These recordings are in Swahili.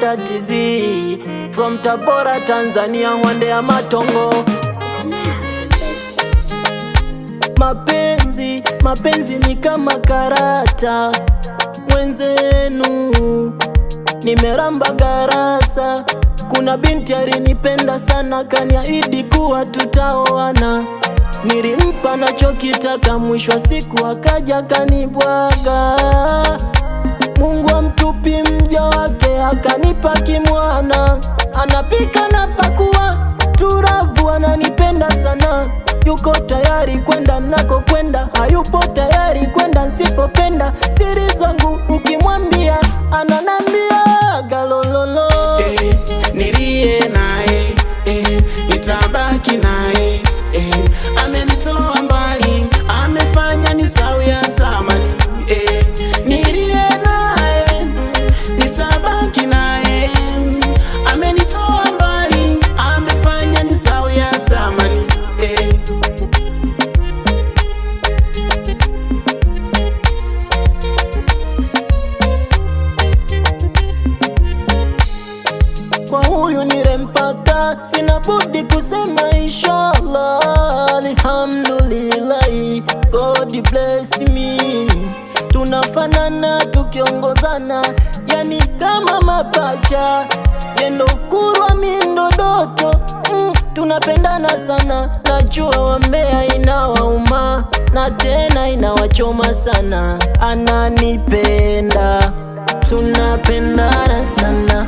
Mata TZ from Tabora, Tanzania, Wande ya Matongo. Mapenzi ni kama karata, wenzenu nimeramba garasa. Kuna binti alinipenda sana, kaniahidi kuwa tutaoana. Nilimpa nachokitaka, mwisho wa siku akaja kanibwaga. Mungu amtupi mja wake, akanipa kimwana. Anapika na pakua, turavu, ananipenda sana. Yuko tayari kwenda nako kwenda, hayupo tayari kwenda nsipopenda. Siri zangu ukimwambia, ananambia galololo. Nilie nae, nitabaki nae. Amenitoa mbali, amefanya nisahau ya zamani. Nilie nae, nitabaki nae. Amenitoa mbali, amefanya nisahau ya zamani. Kwa huyu nilempata, sina budi kusema inshallah. Alhamdulillah, God bless me. Tunafanana tukiongozana, yani kama mapacha. Yendo kurwa mindo doto, tunapendana sana. Najua wambea inawauma, na tena inawachoma sana. Ananipenda, tunapendana sana.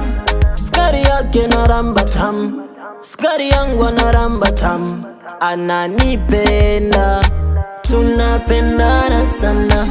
Skari yake na ramba tam, skari yangu anaramba tam. Ananipenda, tunapendana sana.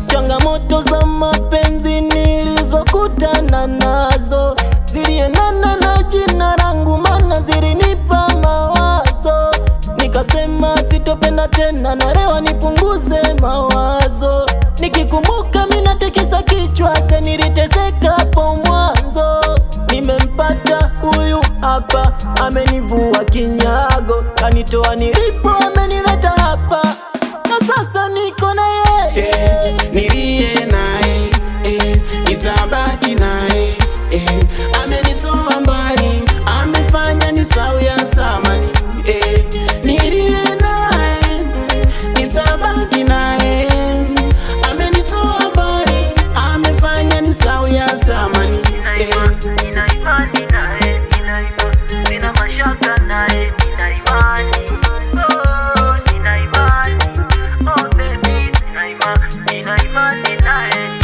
Changamoto za mapenzi nilizokutana nazo, ziliendana na jina langu, mana zilinipa mawazo. Nikasema sitopenda tena, na leo nipunguze mawazo. Nikikumbuka mina tekisa kichwa, se niliteseka hapo mwanzo. Nimempata huyu hapa, amenivua kinyago, kanitoa nilipo, amenileta hapa, na sasa niko na yeye. Nilie nae, nitabaki nae. Amenitoa mbali, amefanya nisahau ya zamani. Nilie nae, nitabaki nae. Amenitoa mbali, amefanya nisahau ya zamani. Nina imani nae, sina mashaka nae, nina imani. Oh, nina imani. Oh baby, nina imani nae,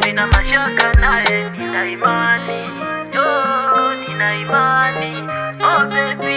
sina mashaka nae, nina imani. Oh, nina imani. Oh baby.